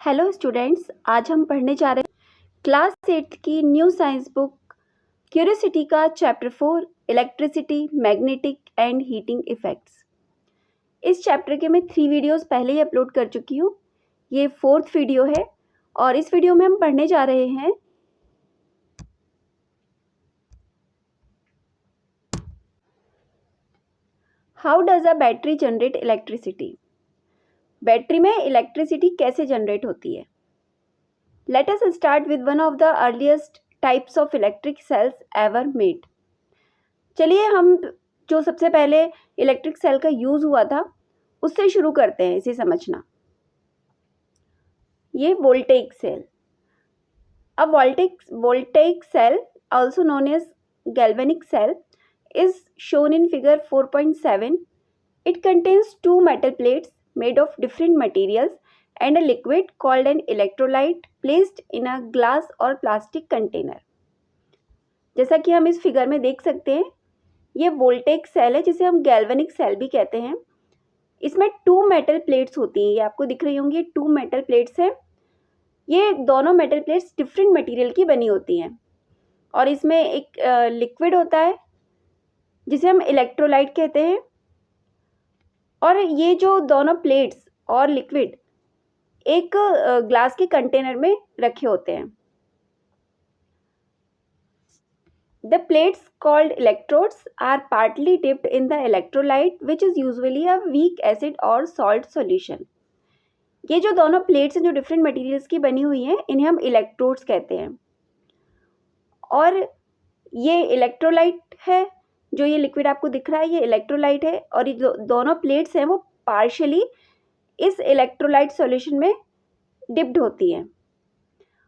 Hello students, आज हम पढ़ने जा रहे हैं क्लास 8 की न्यू साइंस बुक क्यूरियोसिटी का chapter 4 electricity, magnetic and heating effects. इस चैप्टर के मैं 3 वीडियोस पहले ही अपलोड कर चुकी हूँ। ये 4th वीडियो है और इस वीडियो में हम पढ़ने जा रहे हैं how does a battery generate electricity. Battery में इलेक्ट्रिसिटी कैसे जनरेट होती है। Let us start with one of the earliest types of electric cells ever made. चलिए हम जो सबसे पहले इलेक्ट्रिक सेल का यूज हुआ था उससे शुरू करते हैं इसे समझना। ये voltaic cell. A voltaic cell, also known as galvanic cell, is shown in figure 4.7. It contains two metal plates made of different materials and a liquid called an electrolyte placed in a glass or plastic container. जैसा कि हम इस figure में देख सकते हैं, ये voltaic cell है जिसे हम गैल्वेनिक सेल भी कहते हैं। इसमें 2 मेटल प्लेट्स होती हैं, ये आपको दिख रही होंगी। 2 मेटल प्लेट्स हैं। ये दोनों मेटल प्लेट्स डिफरेंट मटेरियल की बनी होती हैं और इसमें एक लिक्विड होता है जिसे हम इलेक्ट्रोलाइट कहते हैं। और ये जो दोनों प्लेट्स और लिक्विड एक ग्लास के कंटेनर में रखे होते हैं। The plates called electrodes are partly dipped in the electrolyte, which is usually a weak acid or salt solution. ये जो दोनों प्लेट्स हैं जो डिफरेंट मटेरियल्स की बनी हुई हैं, इन्हें हम इलेक्ट्रोड्स कहते हैं। और ये इलेक्ट्रोलाइट है, जो ये लिक्विड आपको दिख रहा है ये इलेक्ट्रोलाइट है। और ये जो दोनों प्लेट्स हैं वो पार्शियली इस इलेक्ट्रोलाइट सॉल्यूशन में डिप्ड होती हैं।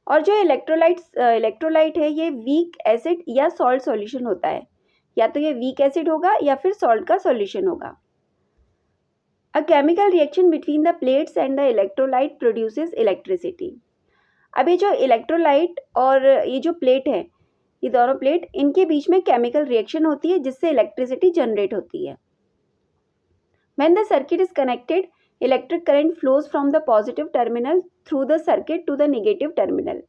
और जो इलेक्ट्रोलाइट है ये वीक एसिड या सॉल्ट सॉल्यूशन होता है, या तो ये वीक एसिड होगा या फिर सॉल्ट का सॉल्यूशन होगा। A chemical reaction between the plates and the electrolyte produces electricity. अब ये जो इलेक्ट्रोलाइट और ये जो प्लेट है, ये दोनों प्लेट, इनके बीच में केमिकल रिएक्शन होती है जिससे इलेक्ट्रिसिटी जनरेट होती है। When the circuit is connected, electric current flows from the positive terminal through the circuit to the negative terminal.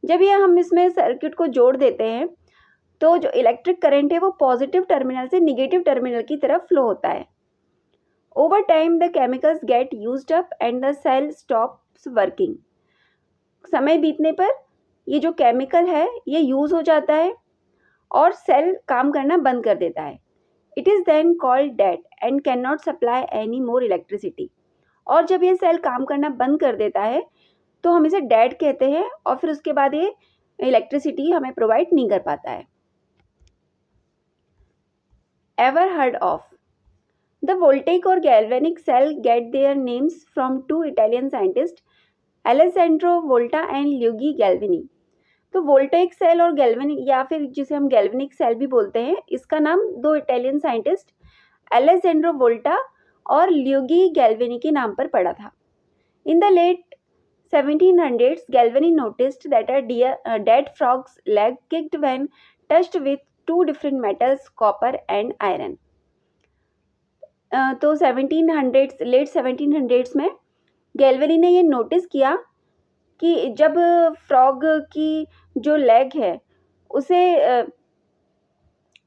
जब ये हम इसमें सर्किट को जोड़ देते हैं तो जो इलेक्ट्रिक करंट है वो पॉजिटिव टर्मिनल से निगेटिव टर्मिनल की तरफ फ्लो होता है। Over time the chemicals get used up and the cell stops working. समय बीतने पर ये जो केमिकल है ये यूज हो जाता है और सेल काम करना बंद कर देता है। It is then called dead and cannot supply any more electricity. और जब ये सेल काम करना बंद कर देता है तो हम इसे डेड कहते हैं और फिर उसके बाद ये इलेक्ट्रिसिटी हमें प्रोवाइड नहीं कर पाता है। Ever heard of? The voltaic or galvanic cell get their names from 2 Italian scientists, Alessandro Volta and Luigi Galvani. तो वोल्टेइक सेल और गैल्वेनिक, या फिर जिसे हम गैल्वेनिक सेल भी बोलते हैं, इसका नाम 2 इटालियन साइंटिस्ट एलेसेंड्रो वोल्टा और ल्यूगी गैल्वेनी के नाम पर पड़ा था। In the late 1700s, Galvani noticed that a dead frog's leg kicked when touched with 2 different metals, copper and iron. तो 1700s, लेट 1700s में गैल्वेनी ने ये नोटिस किया कि जब फ्रॉग की जो लेग है उसे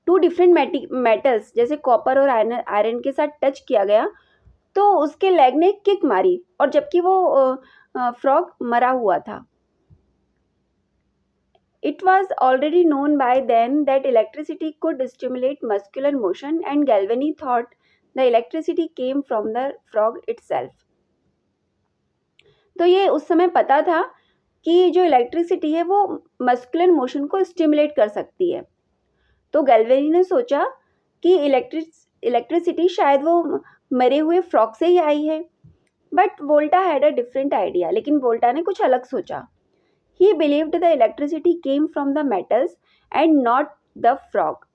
2 डिफरेंट मेटल्स जैसे कॉपर और आयरन के साथ टच किया गया तो उसके लेग ने किक मारी, और जबकि वो फ्रॉग मरा हुआ था। It was already known by then that electricity could stimulate muscular motion, and Galvani thought the electricity came from the frog itself. तो ये उस समय पता था कि जो इलेक्ट्रिसिटी है वो मस्कुलर मोशन को स्टिमुलेट कर सकती है। तो गैल्वेनी ने सोचा कि इलेक्ट्रिसिटी शायद वो मरे हुए फ्रॉग से ही आई है। But Volta had a different idea, लेकिन वोल्टा ने कुछ अलग सोचा। He believed the electricity came from the metals and not the frog.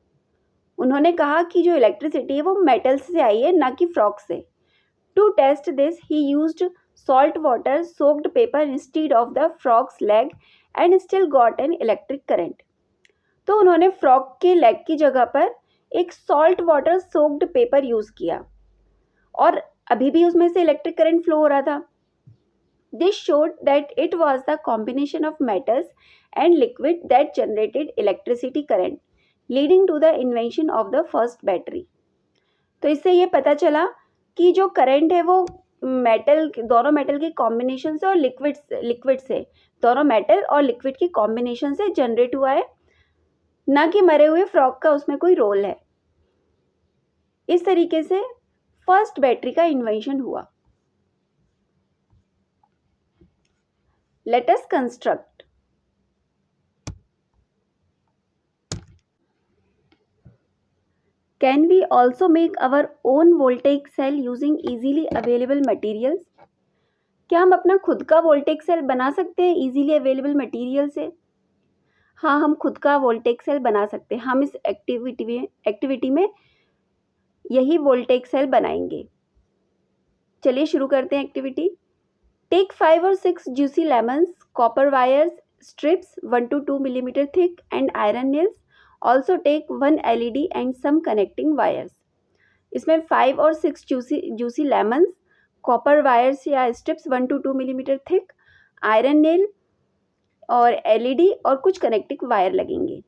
उन्होंने कहा कि जो इलेक्ट्रिसिटी है वो मेटल्स से आई है, ना कि फ्रॉग से। To test this he used salt water soaked paper instead of the frog's leg and still got an electric current. तो उन्होंने फ्रॉग के लेग की जगह पर एक salt water soaked paper use किया और अभी भी उसमें से इलेक्ट्रिक करंट फ्लो हो रहा था। This showed that it was the combination of metals and liquid that generated electricity current, leading to the invention of the first battery. तो इससे ये पता चला कि जो करंट है वो दोनों मेटल के कॉम्बिनेशन से और लिक्विड से दोनों मेटल और लिक्विड की कॉम्बिनेशन से जनरेट हुआ है, ना कि मरे हुए फ्रॉग का उसमें कोई रोल है। इस तरीके से फर्स्ट बैटरी का इन्वेंशन हुआ। Let us construct. Can we also make our own voltaic cell using easily available materials? क्या हम अपना खुद का वोल्टेक सेल बना सकते हैं इजीली अवेलेबल मटेरियल से? हाँ, हम खुद का वोल्टेक सेल बना सकते हैं। हम इस एक्टिविटी में यही वोल्टेक सेल बनाएंगे। चलिए शुरू करते हैं activity. Take 5 or 6 juicy lemons, copper wires, strips 1 to 2 millimeter thick and iron nails. Also take 1 LED and some connecting wires. इसमें 5 और 6 juicy lemons, copper wires या strips 1 to 2 millimeter thick, iron nail और LED और कुछ connecting wire लगेंगे.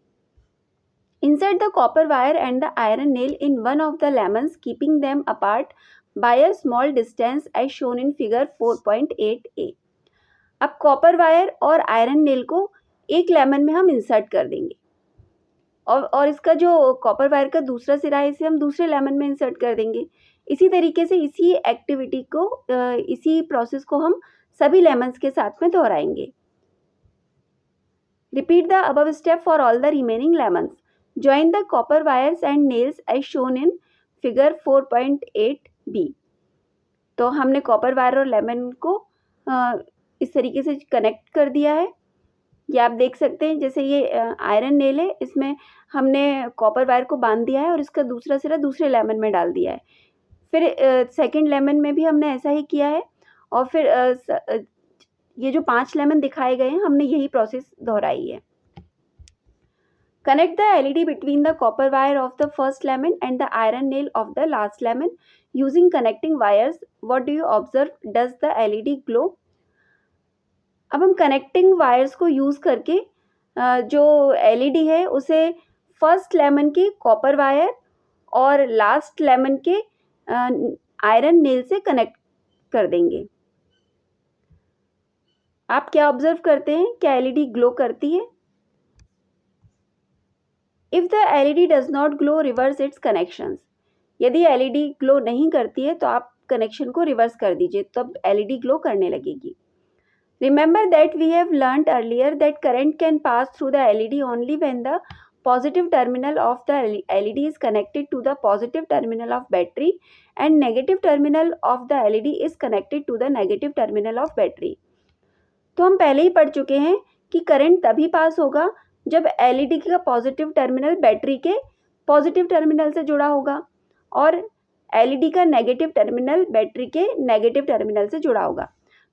Insert the copper wire and the iron nail in one of the lemons, keeping them apart by a small distance as shown in figure 4.8a. अब copper wire और iron nail को एक lemon में हम insert कर देंगे और इसका जो कॉपर वायर का दूसरा सिरा है इसे हम दूसरे लेमन में इंसर्ट कर देंगे। इसी तरीके से इसी एक्टिविटी को इसी प्रोसेस को हम सभी लेमन्स के साथ में दोहराएंगे। Repeat the above step for all the remaining lemons. Join the copper wires and nails as shown in figure 4.8b. तो हमने कॉपर वायर और लेमन को इस तरीके से कनेक्ट कर दिया है। ये आप देख सकते हैं, जैसे ये आयरन नेल है, इसमें हमने कॉपर वायर को बांध दिया है और इसका दूसरा सिरा दूसरे लेमन में डाल दिया है। फिर सेकंड लेमन में भी हमने ऐसा ही किया है और फिर ये जो 5 लेमन दिखाए गए हैं हमने यही प्रोसेस दोहराई है। Connect the LED between the copper wire of the first lemon and the iron nail of the last lemon using connecting wires. What do you observe? Does the LED glow? अब हम connecting wires को use करके जो LED है उसे first lemon के copper wire और last lemon के आयरन नेल से कनेक्ट कर देंगे। आप क्या ऑब्जर्व करते हैं? क्या LED ग्लो करती है? If the LED does not glow, reverse its connections. यदि LED ग्लो नहीं करती है तो आप कनेक्शन को रिवर्स कर दीजिए, तब LED ग्लो करने लगेगी। Remember that we have learnt earlier that current can pass through the LED only when the positive terminal of the LED is connected to the positive terminal of battery and negative terminal of the LED is connected to the negative terminal of battery. तो हम पहले ही पढ़ चुके हैं कि current तभी पास होगा जब LED का पॉजिटिव टर्मिनल बैटरी के पॉजिटिव टर्मिनल से जुड़ा होगा और LED का नेगेटिव टर्मिनल बैटरी के नेगेटिव टर्मिनल से जुड़ा होगा।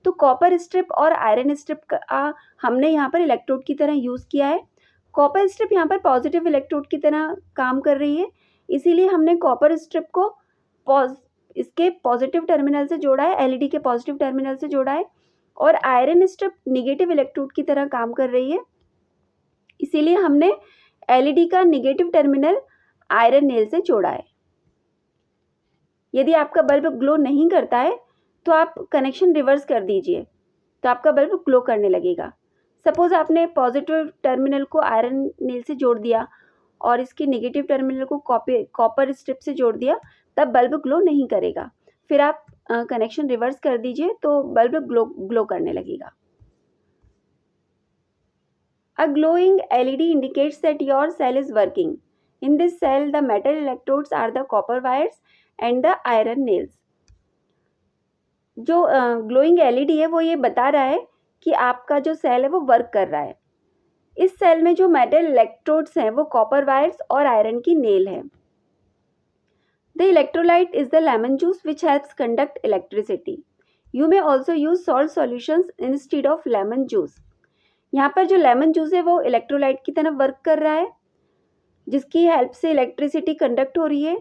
तो कॉपर स्ट्रिप और आयरन स्ट्रिप का हमने यहाँ पर इलेक्ट्रोड की तरह यूज़ किया है। कॉपर स्ट्रिप यहाँ पर पॉजिटिव इलेक्ट्रोड की तरह काम कर रही है, इसीलिए हमने कॉपर स्ट्रिप को इसके पॉजिटिव टर्मिनल से जोड़ा है, LED के पॉजिटिव टर्मिनल से जोड़ा है, और आयरन स्ट्रिप निगेटिव इलेक्ट्रोड की तरह काम कर रही है, इसीलिए हमने LED का निगेटिव टर्मिनल आयरन नेल से जोड़ा है। यदि आपका बल्ब ग्लो नहीं करता है तो आप कनेक्शन रिवर्स कर दीजिए, तो आपका बल्ब ग्लो करने लगेगा। सपोज आपने पॉजिटिव टर्मिनल को आयरन नेल से जोड़ दिया और इसके नेगेटिव टर्मिनल को कॉपर स्ट्रिप से जोड़ दिया, तब बल्ब ग्लो नहीं करेगा। फिर आप कनेक्शन रिवर्स कर दीजिए तो बल्ब ग्लो करने लगेगा। A glowing LED indicates that your cell is working. In this cell, the metal electrodes are the copper wires and the iron nails. जो ग्लोइंग LED है वो ये बता रहा है कि आपका जो सेल है वो वर्क कर रहा है। इस सेल में जो मेटल इलेक्ट्रोड्स हैं वो कॉपर वायर्स और आयरन की नेल है। The electrolyte is the lemon juice which helps conduct electricity. You may also use salt solutions instead of lemon juice. यहाँ पर जो लेमन जूस है वो इलेक्ट्रोलाइट की तरह वर्क कर रहा है, जिसकी हेल्प से इलेक्ट्रिसिटी कंडक्ट हो रही है।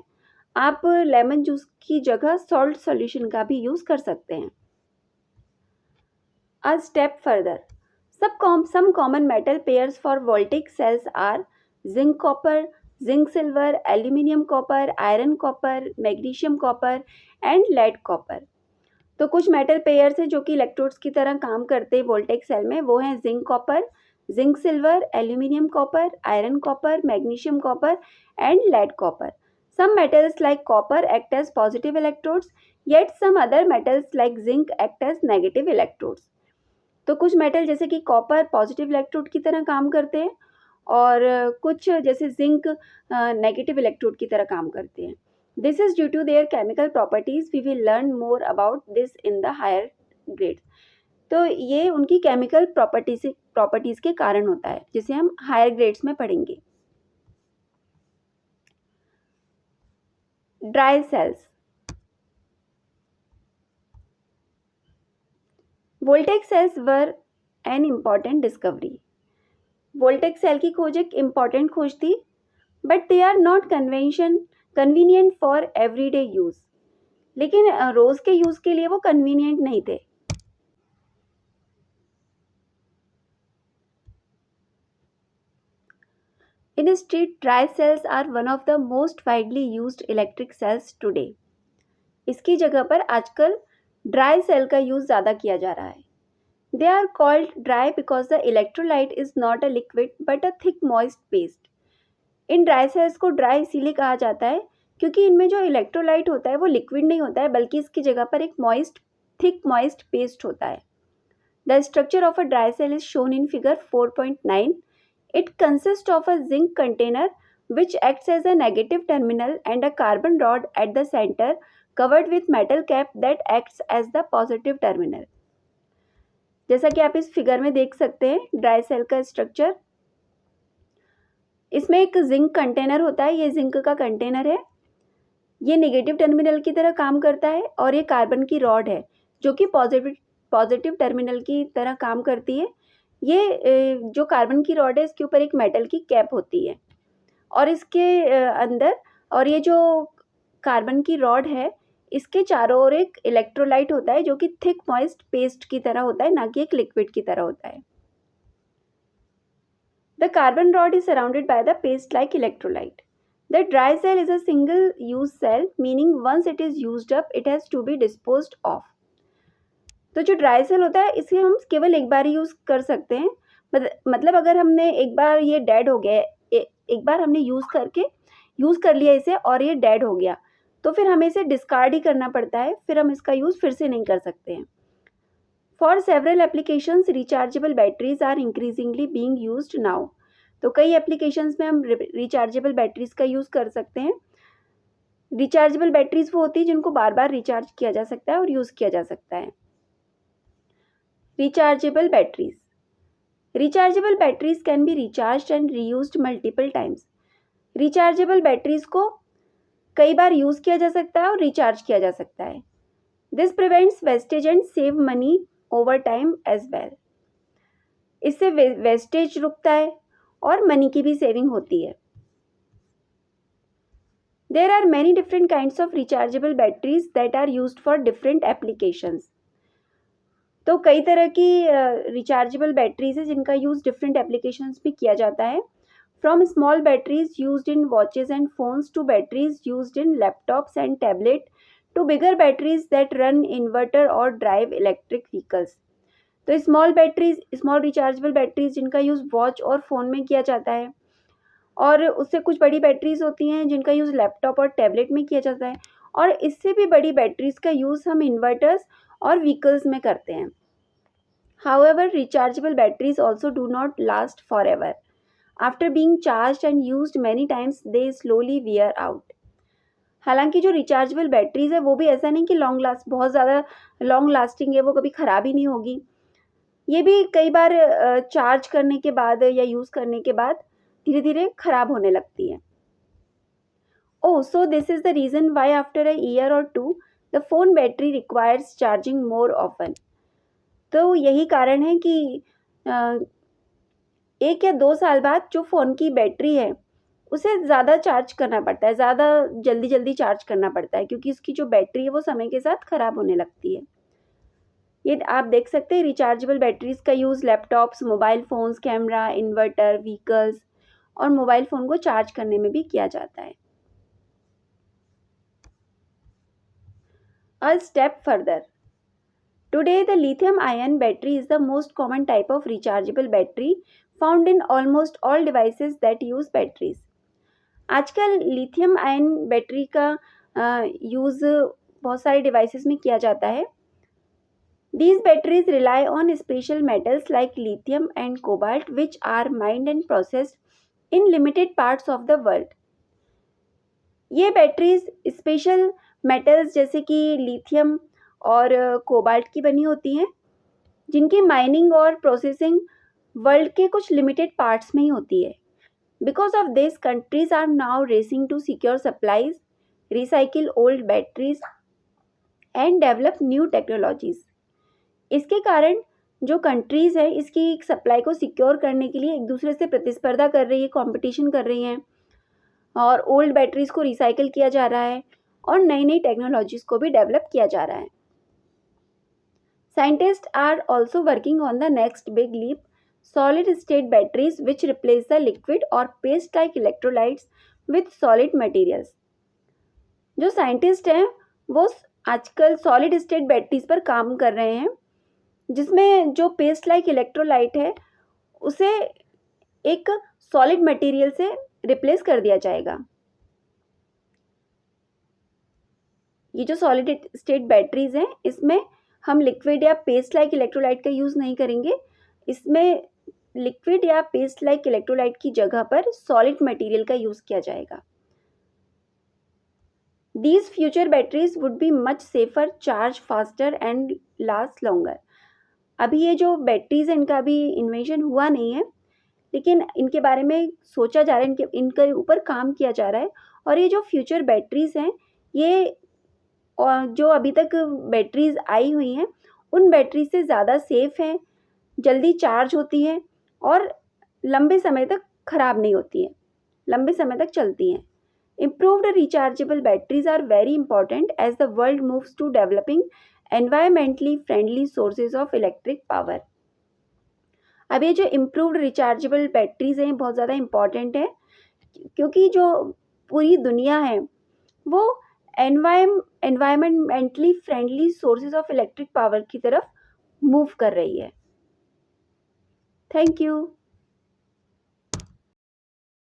आप लेमन जूस की जगह सॉल्ट सॉल्यूशन का भी यूज़ कर सकते हैं। A step further, some common metal pairs for voltaic cells are zinc copper, zinc silver, aluminium copper, iron copper, magnesium copper and lead copper. तो कुछ मेटल पेयर्स हैं जो कि इलेक्ट्रोड्स की तरह काम करते हैं वोल्टेक सेल में, वो हैं zinc copper, zinc silver, aluminium copper, iron copper, magnesium copper and lead copper. Some metals like copper act as positive electrodes, yet some other metals like zinc act as negative electrodes. तो कुछ metal जैसे कि copper positive electrode की तरह काम करते हैं और कुछ जैसे जिंक नेगेटिव इलेक्ट्रोड की तरह काम करते हैं. This is due to their chemical properties. We will learn more about this in the higher grade. तो ये उनकी केमिकल प्रॉपर्टीज के कारण होता है जिसे हम हायर ग्रेड्स में पढ़ेंगे. Dry cells. Voltaic cells were an important discovery. Voltaic cell की खोज एक इम्पॉर्टेंट खोज थी, but they are not convenient for everyday use. लेकिन रोज के यूज के लिए वो कन्वीनियंट नहीं थे. Instead dry cells are one of the most widely used electric cells today. इसकी जगह पर आजकल ड्राई सेल का यूज ज़्यादा किया जा रहा है. They are called dry because the electrolyte is not a liquid but a thick moist paste. इन ड्राई सेल्स को ड्राई इसीलिए कहा जाता है क्योंकि इनमें जो इलेक्ट्रोलाइट होता है वो लिक्विड नहीं होता है, बल्कि इसकी जगह पर एक थिक मॉइस्ट पेस्ट होता है. The structure of a dry cell is shown in figure 4.9. It consist of a zinc container which acts as a negative terminal and a carbon rod at the center covered with metal cap that acts as the positive terminal. जैसा कि आप इस figure में देख सकते हैं dry cell का structure. इसमें एक जिंक कंटेनर होता है. ये जिंक का कंटेनर है. ये नेगेटिव टर्मिनल की तरह काम करता है और ये कार्बन की रॉड है जो कि पॉजिटिव टर्मिनल की तरह काम करती है. ये जो कार्बन की रॉड है इसके ऊपर एक मेटल की कैप होती है और इसके अंदर, और ये जो कार्बन की रॉड है इसके चारों ओर एक इलेक्ट्रोलाइट होता है जो कि थिक मॉइस्ट पेस्ट की तरह होता है, ना कि एक लिक्विड की तरह होता है. The carbon rod is surrounded by the paste like electrolyte. The dry cell is a single use cell, meaning once it is used up it has to be disposed off. तो जो dry cell होता है इसे हम केवल एक बार ही use कर सकते हैं. मतलब अगर हमने एक बार ये डेड हो गया, एक बार हमने यूज़ कर लिया इसे और ये डेड हो गया, तो फिर हमें इसे डिस्कार्ड ही करना पड़ता है. फिर हम इसका यूज़ फिर से नहीं कर सकते हैं. For several applications rechargeable batteries are increasingly being used now. तो कई एप्लीकेशंस में हम रिचार्जेबल बैटरीज का यूज़ कर सकते हैं. रिचार्जेबल बैटरीज वो होती है जिनको बार बार रिचार्ज किया जा सकता है और यूज़ किया जा सकता है. Rechargeable batteries. Rechargeable batteries can be recharged and reused multiple times. Rechargeable batteries को कई बार यूज़ किया जा सकता है और रिचार्ज किया जा सकता है. This prevents wastage and save money over time as well. इससे वेस्टेज रुकता है और मनी की भी सेविंग होती है. There are many different kinds of rechargeable batteries that are used for different applications. तो कई तरह की रिचार्जेबल बैटरीज है जिनका यूज़ डिफरेंट एप्लीकेशंस में किया जाता है. From small batteries used in watches and phones to batteries used in laptops and tablet to bigger batteries that run inverter और ड्राइव इलेक्ट्रिक व्हीकल्स. तो स्मॉल रिचार्जेबल बैटरीज जिनका use watch और phone में किया जाता है, और उससे कुछ बड़ी बैटरीज होती हैं जिनका यूज़ लैपटॉप और टैबलेट में किया जाता है, और इससे भी बड़ी बैटरीज का यूज़ हम इन्वर्टर्स और व्हीकल्स में करते हैं. However, rechargeable batteries also do not last forever. After being charged and used many times, they slowly wear out. हालांकि जो रिचार्जेबल बैटरीज है वो भी ऐसा नहीं कि बहुत ज़्यादा लॉन्ग लास्टिंग है, वो कभी ख़राब ही नहीं होगी. ये भी कई बार चार्ज करने के बाद या यूज़ करने के बाद धीरे धीरे ख़राब होने लगती है. So this is the reason why after a year or two, the phone battery requires charging more often. तो यही कारण है कि 1 या 2 साल बाद जो फ़ोन की बैटरी है उसे ज़्यादा चार्ज करना पड़ता है, ज़्यादा जल्दी चार्ज करना पड़ता है, क्योंकि इसकी जो बैटरी है वो समय के साथ ख़राब होने लगती है. ये आप देख सकते हैं रिचार्जेबल बैटरीज का use laptops, mobile phones, camera, inverter, vehicles और मोबाइल फ़ोन को चार्ज करने में भी किया जाता है। A step further. Today, the lithium ion battery is the most common type of rechargeable battery found in almost all devices that use batteries. आजकल lithium ion battery का यूज़ बहुत सारे डिवाइसेस में किया जाता है. These batteries rely on special metals like lithium and cobalt, which are mined and processed in limited parts of the world. ये batteries special metals जैसे कि लिथियम और कोबाल्ट की बनी होती हैं, जिनकी माइनिंग और प्रोसेसिंग वर्ल्ड के कुछ लिमिटेड पार्ट्स में ही होती है. Because of this countries are now racing to secure supplies, recycle old batteries and develop new technologies. इसके कारण जो कंट्रीज़ हैं इसकी सप्लाई को सिक्योर करने के लिए एक दूसरे से प्रतिस्पर्धा कर रही है, कंपटीशन कर रही हैं, और ओल्ड बैटरीज को रिसाइकिल किया जा रहा है और नई नई टेक्नोलॉजीज को भी डेवलप किया जा रहा है. Scientist are also working on the next big leap, solid state batteries which replace the liquid or paste like electrolytes with solid materials. जो साइंटिस्ट हैं वो आजकल सॉलिड स्टेट बैटरीज पर काम कर रहे हैं, जिसमें जो पेस्ट लाइक इलेक्ट्रोलाइट है उसे एक सॉलिड मटेरियल से रिप्लेस कर दिया जाएगा. ये जो सॉलिड स्टेट बैटरीज हैं इसमें हम लिक्विड या पेस्ट लाइक इलेक्ट्रोलाइट का यूज़ नहीं करेंगे. इसमें लिक्विड या पेस्ट लाइक इलेक्ट्रोलाइट की जगह पर सॉलिड मटेरियल का यूज़ किया जाएगा. These future batteries would be much safer, charge faster and last longer. अभी ये जो बैटरीज हैं इनका अभी इन्वेंशन हुआ नहीं है, लेकिन इनके बारे में सोचा जा रहा है, इनके ऊपर काम किया जा रहा है. और ये जो फ्यूचर बैटरीज हैं ये जो अभी तक बैटरीज आई हुई हैं उन बैटरी से ज़्यादा सेफ हैं, जल्दी चार्ज होती हैं और लंबे समय तक ख़राब नहीं होती हैं, लंबे समय तक चलती हैं. Improved rechargeable batteries are very important as the world moves to developing environmentally friendly sources of electric power. अब ये जो improved rechargeable batteries हैं बहुत ज़्यादा important है, क्योंकि जो पूरी दुनिया है वो environmentally friendly sources of electric power की तरफ move कर रही है. Thank you.